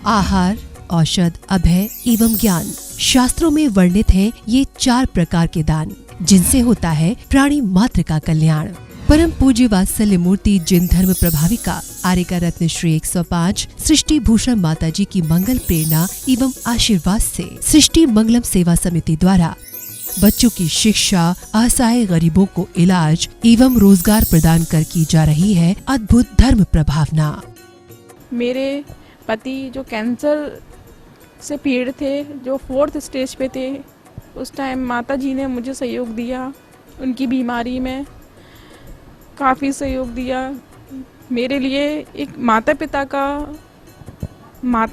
आहार, औषध, अभय एवं ज्ञान। शास्त्रों में वर्णित हैं ये 4 प्रकार के दान, जिनसे होता है प्राणी मात्र का कल्याण। परम पूज्य वात्सल्य मूर्ति जिन धर्म प्रभाविका आर्यका रत्न श्री 105 सृष्टि भूषण माता जी की मंगल प्रेरणा एवं आशीर्वाद से सृष्टि मंगलम सेवा समिति द्वारा बच्चों की शिक्षा, असहाय गरीबों को इलाज एवं रोजगार प्रदान कर की जा रही है अद्भुत धर्म प्रभावना। मेरे पति जो कैंसर से पीड़ित थे, जो 4th स्टेज पे थे, उस टाइम माता जी ने मुझे सहयोग दिया। उनकी बीमारी में काफ़ी सहयोग दिया। मेरे लिए एक माता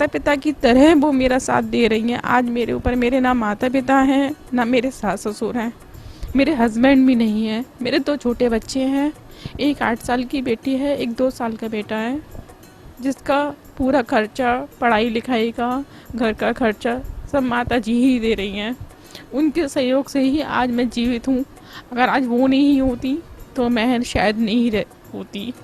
पिता की तरह वो मेरा साथ दे रही हैं। आज मेरे ऊपर मेरे ना माता पिता हैं, ना मेरे सास ससुर हैं, मेरे हस्बैंड भी नहीं हैं। मेरे 2 छोटे बच्चे हैं, एक 8 साल की बेटी है, एक 2 साल का बेटा है, जिसका पूरा खर्चा, पढ़ाई लिखाई का, घर का खर्चा सब माता जी ही दे रही हैं। उनके सहयोग से ही आज मैं जीवित हूँ। अगर आज वो नहीं होती तो मैं शायद नहीं होती।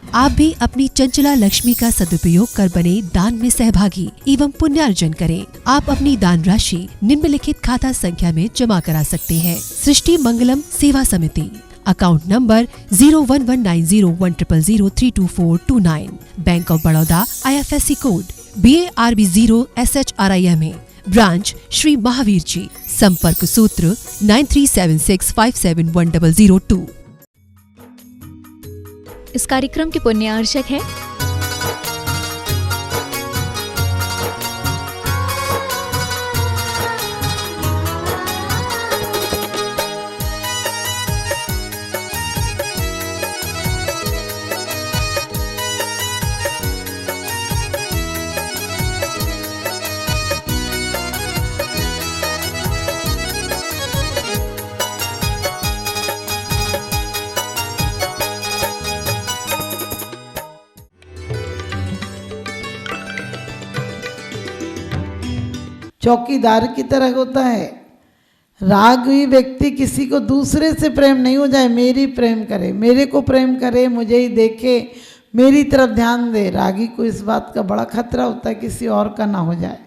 आप भी अपनी चंचला लक्ष्मी का सदुपयोग कर बने दान में सहभागी एवं पुण्यार्जन करें। आप अपनी दान राशि निम्नलिखित खाता संख्या में जमा करा सकते हैं। सृष्टि Mangalam Seva Samiti, account number 01190100032429, bank of Baroda, IFSC code BARB 0 SHRIMA, branch Shri Mahavir ji, संपर्क सूत्र 9376571002। इस कार्यक्रम के पुण्यार्चक है चौकीदार की तरह होता है। रागी व्यक्ति किसी को दूसरे से प्रेम नहीं हो जाए, मेरी प्रेम करे, मेरे को प्रेम करे, मुझे ही देखे, मेरी तरफ ध्यान दे। रागी को इस बात का बड़ा खतरा होता है किसी और का ना हो जाए।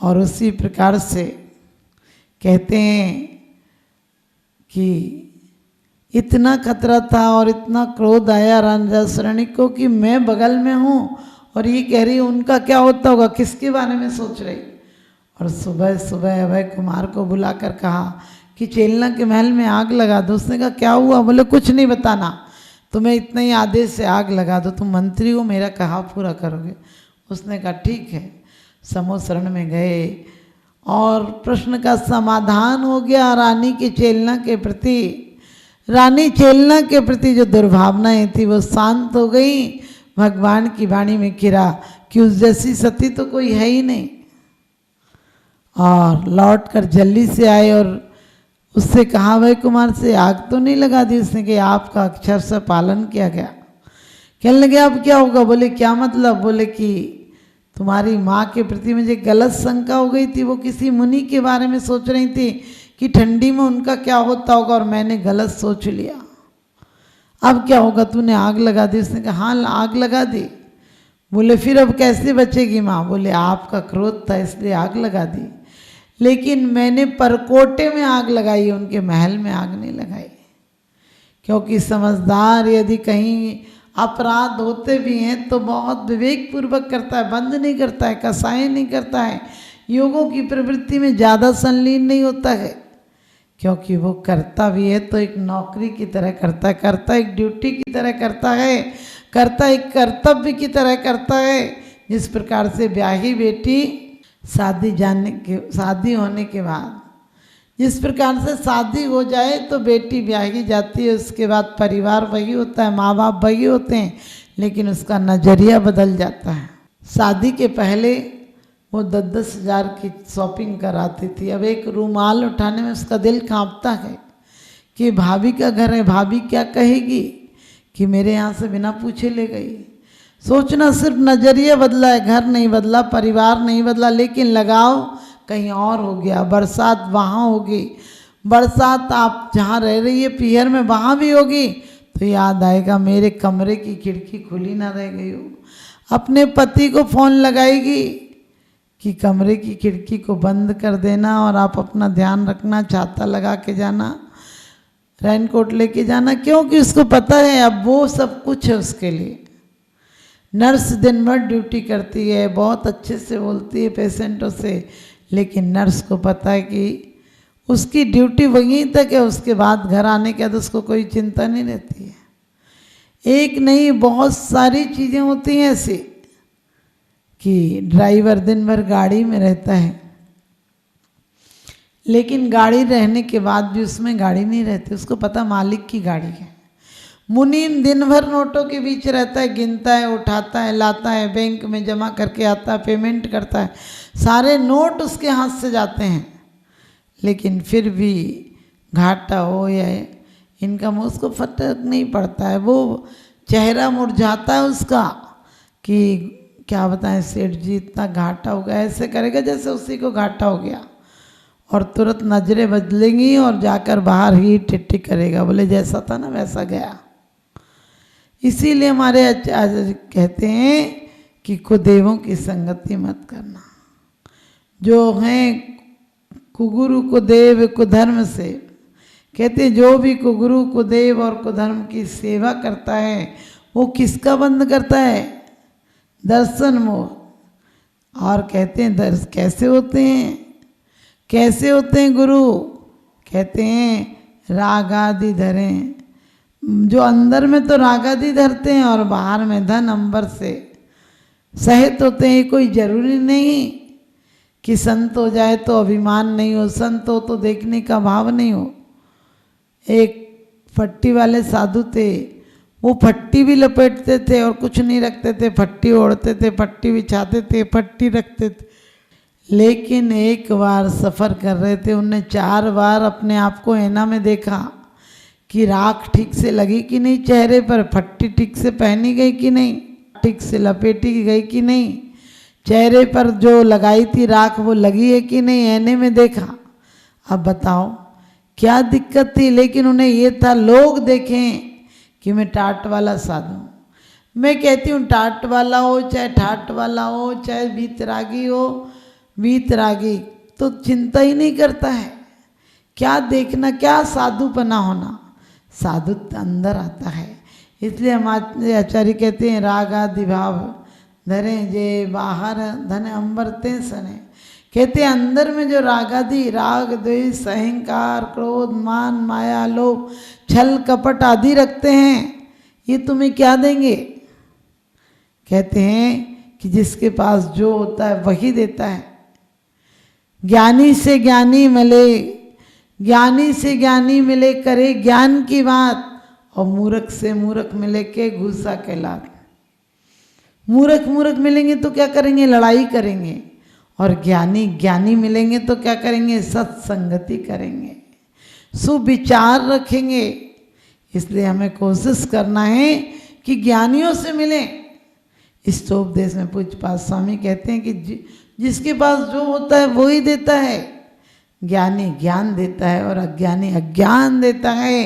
और उसी प्रकार से कहते हैं कि इतना खतरा था और इतना क्रोध आया राजरानी को कि मैं बगल में हूँ और ये कह रही उनका क्या होता होगा, किसके बारे में सोच रही। और सुबह सुबह अभय कुमार को बुलाकर कहा कि चेलना के महल में आग लगा दो। उसने कहा क्या हुआ? बोले कुछ नहीं बताना, तुम्हें इतना ही आदेश से आग लगा दो, तुम मंत्री हो, मेरा कहा पूरा करोगे। उसने कहा ठीक है। समूह शरण में गए और प्रश्न का समाधान हो गया। रानी की चेलना के प्रति, रानी चेलना के प्रति जो दुर्भावनाएं थी वो शांत हो गई। भगवान की वाणी में खिरा कि उस जैसी सती तो कोई है ही नहीं। और लौट कर जल्दी से आए और उससे कहा अभय कुमार से आग तो नहीं लगा दी। उसने कहा आपका अक्षर से पालन किया गया। कहने लगे अब क्या होगा? बोले क्या मतलब? बोले कि तुम्हारी माँ के प्रति मुझे गलत शंका हो गई थी। वो किसी मुनि के बारे में सोच रही थी कि ठंडी में उनका क्या होता होगा और मैंने गलत सोच लिया। अब क्या होगा? तूने आग लगा दी। उसने कहा हाँ आग लगा दी। बोले फिर अब कैसे बचेगी माँ? बोले आपका क्रोध था इसलिए आग लगा दी, लेकिन मैंने परकोटे में आग लगाई, उनके महल में आग नहीं लगाई। क्योंकि समझदार यदि कहीं अपराध होते भी हैं तो बहुत विवेक पूर्वक करता है, बंद नहीं करता है, कसाई नहीं करता है, योगों की प्रवृत्ति में ज़्यादा संलीन नहीं होता है। क्योंकि वो करता भी है तो एक नौकरी की तरह करता है, करता एक ड्यूटी की तरह करता है, करता एक कर्तव्य की तरह करता है। जिस प्रकार से ब्याही बेटी शादी होने के बाद जिस प्रकार से शादी हो जाए तो बेटी ब्याही जाती है, उसके बाद परिवार वही होता है, माँ बाप वही होते हैं, लेकिन उसका नज़रिया बदल जाता है। शादी के पहले वो 10-10 हज़ार की शॉपिंग कराती थी। अब एक रूमाल उठाने में उसका दिल कांपता है कि भाभी का घर है, भाभी क्या कहेगी कि मेरे यहाँ से बिना पूछे ले गई। सोचना सिर्फ नज़रिया बदला है, घर नहीं बदला, परिवार नहीं बदला, लेकिन लगाव कहीं और हो गया। बरसात वहाँ होगी, बरसात आप जहाँ रह रही है पीहर में वहाँ भी होगी तो याद आएगा मेरे कमरे की खिड़की खुली ना रह गई हो। अपने पति को फोन लगाएगी कि कमरे की खिड़की को बंद कर देना और आप अपना ध्यान रखना, छाता लगा के जाना, रेनकोट लेके जाना, क्योंकि उसको पता है अब वो सब कुछ है उसके लिए। नर्स दिन भर ड्यूटी करती है, बहुत अच्छे से बोलती है पेशेंटों से, लेकिन नर्स को पता है कि उसकी ड्यूटी वहीं तक है, उसके बाद घर आने के बाद उसको कोई चिंता नहीं रहती है। एक नहीं, बहुत सारी चीज़ें होती हैं ऐसी कि ड्राइवर दिन भर गाड़ी में रहता है, लेकिन गाड़ी रहने के बाद भी उसमें गाड़ी नहीं रहती, उसको पता मालिक की गाड़ी है। मुनीम दिन भर नोटों के बीच रहता है, गिनता है, उठाता है, लाता है, बैंक में जमा करके आता है, पेमेंट करता है, सारे नोट उसके हाथ से जाते हैं, लेकिन फिर भी घाटा हो या इनकम उसको फर्क नहीं पड़ता है। वो चेहरा मुरझाता है उसका कि क्या बताएं सेठ जी इतना घाटा हो गया, ऐसे करेगा जैसे उसी को घाटा हो गया, और तुरंत नजरें बदलेंगी और जाकर बाहर ही टिट्टी करेगा, बोले जैसा था ना वैसा गया। इसीलिए हमारे आचार्य कहते हैं कि कुदेवों की संगति मत करना। जो हैं कुगुरु कुदेव कुधर्म से, कहते हैं जो भी कुगुरु कुदेव और कुधर्म की सेवा करता है वो किसका बंद करता है? दर्शन मोह। और कहते हैं दर्श कैसे होते हैं, कैसे होते हैं गुरु? कहते हैं राग आदि धरें। जो अंदर में तो राग आदि धरते हैं और बाहर में धन अंबर से सहित होते हैं। कोई जरूरी नहीं कि संत हो जाए तो अभिमान नहीं हो, संत हो तो देखने का भाव नहीं हो। एक फट्टी वाले साधु थे, वो फट्टी भी लपेटते थे और कुछ नहीं रखते थे, फट्टी ओढ़ते थे, फट्टी बिछाते थे, फट्टी रखते थे। लेकिन एक बार सफ़र कर रहे थे, उनने 4 बार अपने आप को ऐना में देखा कि राख ठीक से लगी कि नहीं चेहरे पर, फट्टी ठीक से पहनी गई कि नहीं, ठीक से लपेटी गई कि नहीं, चेहरे पर जो लगाई थी राख वो लगी है कि नहीं, ऐने में देखा। अब बताओ क्या दिक्कत थी? लेकिन उन्हें ये था लोग देखें कि मैं टाट वाला साधु। मैं कहती हूँ टाट वाला हो चाहे ठाट वाला हो चाहे वीतरागी हो, वीतरागी तो चिंता ही नहीं करता है। क्या देखना, क्या साधुपना होना, साधु अंदर आता है। इसलिए हमारे आचार्य कहते हैं राग आदि भाव धरें जे बाहर धन अंबरते सने। कहते हैं अंदर में जो रागादि, राग द्वेष अहंकार क्रोध मान माया लोभ छल कपट आदि रखते हैं, ये तुम्हें क्या देंगे? कहते हैं कि जिसके पास जो होता है वही देता है। ज्ञानी से ज्ञानी मिले, ज्ञानी से ज्ञानी मिले करे ज्ञान की बात, और मूर्ख से मूर्ख मिले के घूसा के लात। मूर्ख मूर्ख मिलेंगे तो क्या करेंगे? लड़ाई करेंगे। और ज्ञानी ज्ञानी मिलेंगे तो क्या करेंगे? सत्संगति करेंगे, सुविचार रखेंगे। इसलिए हमें कोशिश करना है कि ज्ञानियों से मिलें। इस तो उपदेश में पूज्यपाद स्वामी कहते हैं कि जिसके पास जो होता है वो ही देता है। ज्ञानी ज्ञान देता है और अज्ञानी अज्ञान देता है।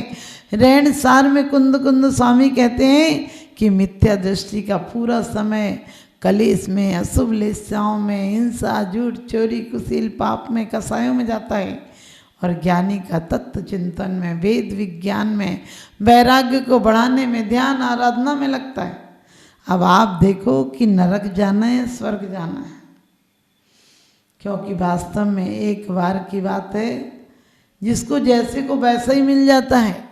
रहन सार में कुंद कुंद स्वामी कहते हैं कि मिथ्या दृष्टि का पूरा समय कलेश में, अशुभ लेसाओं में, हिंसा झूठ चोरी कुशील पाप में, कसायों में जाता है। और ज्ञानी का तत्व चिंतन में, वेद विज्ञान में, वैराग्य को बढ़ाने में, ध्यान आराधना में लगता है। अब आप देखो कि नरक जाना है स्वर्ग जाना है, क्योंकि वास्तव में एक बार की बात है, जिसको जैसे को वैसा ही मिल जाता है।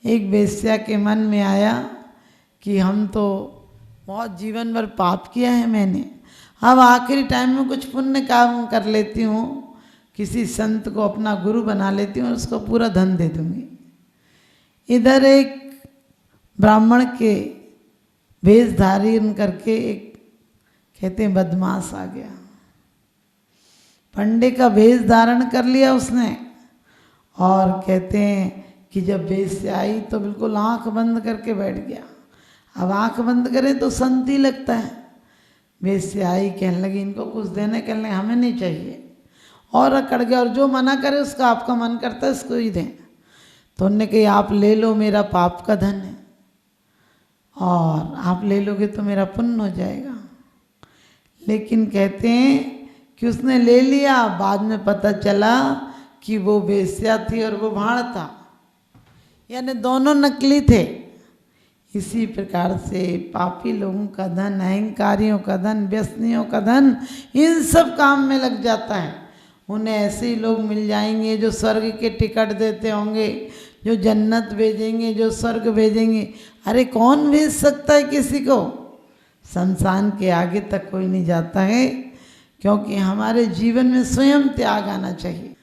एक वेश्या के मन में आया कि हम तो बहुत जीवन भर पाप किया है मैंने, अब आखिरी टाइम में कुछ पुण्य काम कर लेती हूँ, किसी संत को अपना गुरु बना लेती हूँ, उसको पूरा धन दे दूँगी। इधर एक ब्राह्मण के वेश धारण करके एक कहते हैं बदमाश आ गया, पंडे का वेश धारण कर लिया उसने। और कहते हैं कि जब वेश से आई तो बिल्कुल आंख बंद करके बैठ गया। अब आंख बंद करें तो संत ही लगता है। वेश से आई, कहने लगी इनको कुछ देने, कहने लगे हमें नहीं चाहिए, और अकड़ गया। और जो मना करे उसका आपका मन करता है इसको ही दें। तो उन्होंने कही आप ले लो, मेरा पाप का धन है, और आप ले लोगे तो मेरा पुण्य हो जाएगा। लेकिन कहते हैं कि उसने ले लिया, बाद में पता चला कि वो वेश्या थी और वो भाड़ था, यानी दोनों नकली थे। इसी प्रकार से पापी लोगों का धन, अहंकारियों का धन, व्यसनियों का धन इन सब काम में लग जाता है। उन्हें ऐसे ही लोग मिल जाएंगे जो स्वर्ग के टिकट देते होंगे, जो जन्नत भेजेंगे, जो स्वर्ग भेजेंगे। अरे कौन भेज सकता है किसी को? शमशान के आगे तक कोई नहीं जाता है, क्योंकि हमारे जीवन में स्वयं त्याग आना चाहिए।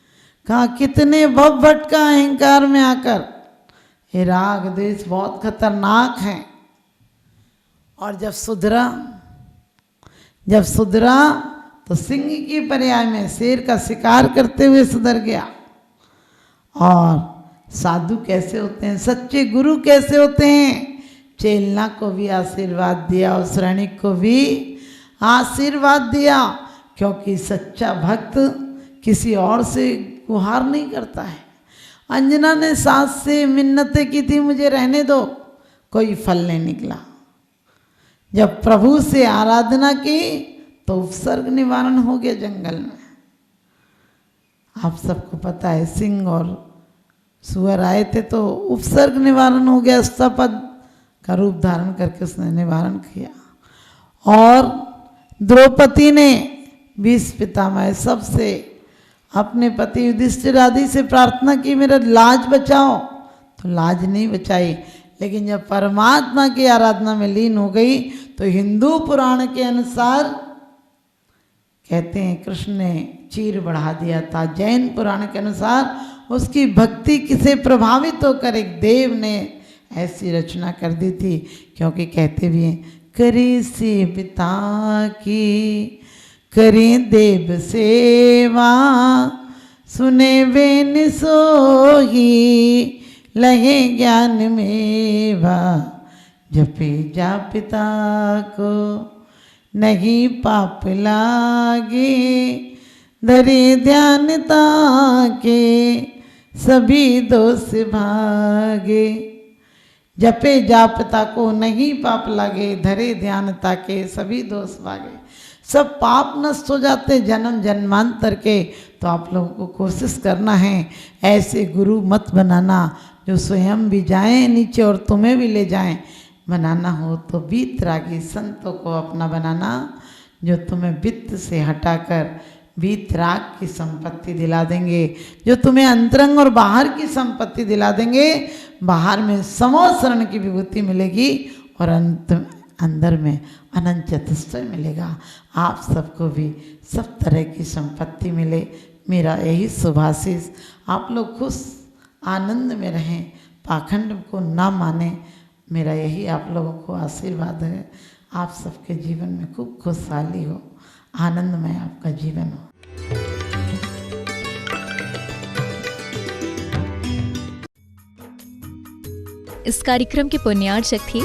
कहा कितने भव भटका अहंकार में आकर। ये राग द्वेष बहुत खतरनाक है। और जब सुधरा तो सिंह की पर्याय में शेर का शिकार करते हुए सुधर गया। और साधु कैसे होते हैं, सच्चे गुरु कैसे होते हैं? चेलना को भी आशीर्वाद दिया और श्रेणिक को भी आशीर्वाद दिया, क्योंकि सच्चा भक्त किसी और से गुहार नहीं करता है। अंजना ने सास से मिन्नतें की थी, मुझे रहने दो, कोई फल नहीं निकला। जब प्रभु से आराधना की तो उपसर्ग निवारण हो गया जंगल में। आप सबको पता है, सिंह और सुअर आए थे तो उपसर्ग निवारण हो गया। अष्टापद का रूप धारण करके उसने निवारण किया। और द्रौपदी ने भीष्म पितामह सबसे, अपने पति युधिष्ठिर आदि से प्रार्थना की मेरा लाज बचाओ, तो लाज नहीं बचाई। लेकिन जब परमात्मा की आराधना में लीन हो गई तो हिंदू पुराण के अनुसार कहते हैं कृष्ण ने चीर बढ़ा दिया था। जैन पुराण के अनुसार उसकी भक्ति से प्रभावित होकर एक देव ने ऐसी रचना कर दी थी, क्योंकि कहते भी हैं करी से पिता की करें देव सेवा, सुने बेन सोही लहे ज्ञान मेवा, जपे जा पिता को नहीं पाप लागे, धरे ध्यान ताके सभी दोष भागे। जपे जापता को नहीं पाप लागे, धरे ध्यान ताके सभी दोष भागे। सब पाप नष्ट हो जाते जन्म जन्मांतर के। तो आप लोगों को कोशिश करना है ऐसे गुरु मत बनाना जो स्वयं भी जाएं नीचे और तुम्हें भी ले जाएं। बनाना हो तो वीतरागी संतों को अपना बनाना, जो तुम्हें वित्त से हटाकर वीतराग की संपत्ति दिला देंगे, जो तुम्हें अंतरंग और बाहर की संपत्ति दिला देंगे। बाहर में समोसरण की विभूति मिलेगी और अंदर में अनंत चतुष्टय मिलेगा। आप सबको भी सब तरह की संपत्ति मिले, मेरा यही शुभाशीष। आप लोग खुश आनंद में रहें, पाखंड को ना माने, मेरा यही आप लोगों को आशीर्वाद है। आप सबके जीवन में खूब खुशहाली हो, आनंदमय आपका जीवन हो। इस कार्यक्रम के पुण्यार्चक थे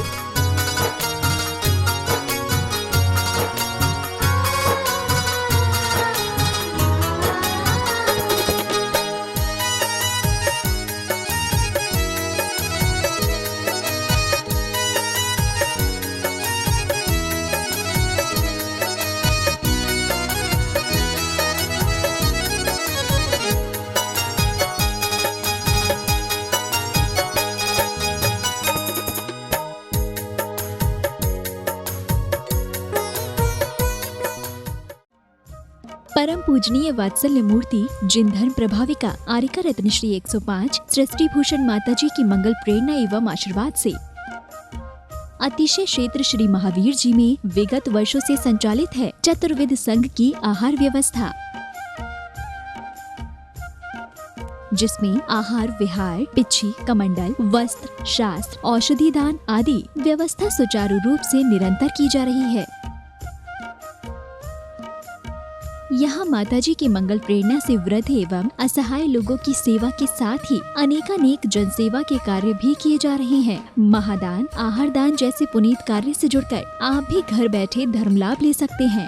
परम पूजनीय वात्सल्य मूर्ति जिन धर्म प्रभाविका आरिका रत्न श्री 105 सृष्टि भूषण माता जी की मंगल प्रेरणा एवं आशीर्वाद से अतिशय क्षेत्र श्री महावीर जी में विगत वर्षों से संचालित है चतुर्विध संघ की आहार व्यवस्था, जिसमें आहार विहार, पिच्छी, कमंडल, वस्त्र, शास्त्र, औषधि दान आदि व्यवस्था सुचारू रूप से निरंतर की जा रही है। यहाँ माताजी की मंगल प्रेरणा से वृद्ध एवं असहाय लोगों की सेवा के साथ ही अनेकानेक जनसेवा के कार्य भी किए जा रहे हैं। महादान, आहार दान जैसे पुनीत कार्य से जुड़कर आप भी घर बैठे धर्म लाभ ले सकते हैं।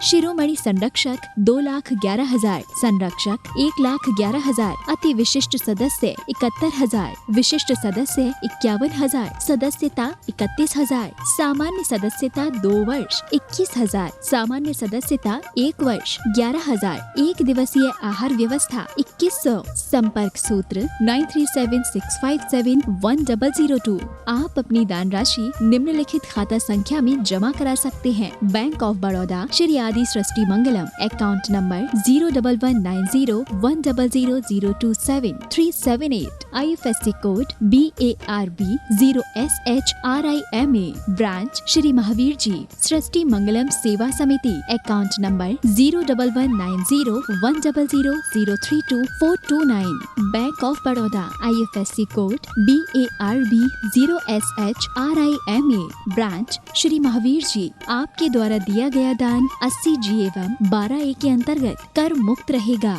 शिरोमणि संरक्षक 2,11,000, संरक्षक 1,11,000, अति विशिष्ट सदस्य 71,000, विशिष्ट सदस्य 51,000, सदस्यता 31,000, सामान्य सदस्यता 2 वर्ष 21,000, सामान्य सदस्यता 1 वर्ष 11,000, एक दिवसीय आहार व्यवस्था 2100, संपर्क सूत्र 9376571002। आप अपनी दान राशि निम्नलिखित खाता संख्या में जमा करा सकते हैं। Bank of Baroda, Shri Adi Srishti Mangalam, account number 0119010027378, IFSC code BARB 0SHRIMA, branch Shri Mahavir ji, Srishti Mangalam Seva Samiti, account number 01190100032 bank of Baroda, IFSC code BARB 0SHRIMA, branch Shri Mahavir ji. आपके द्वारा दिया गया दान 80G एवं 12A के अंतर्गत कर मुक्त रहेगा।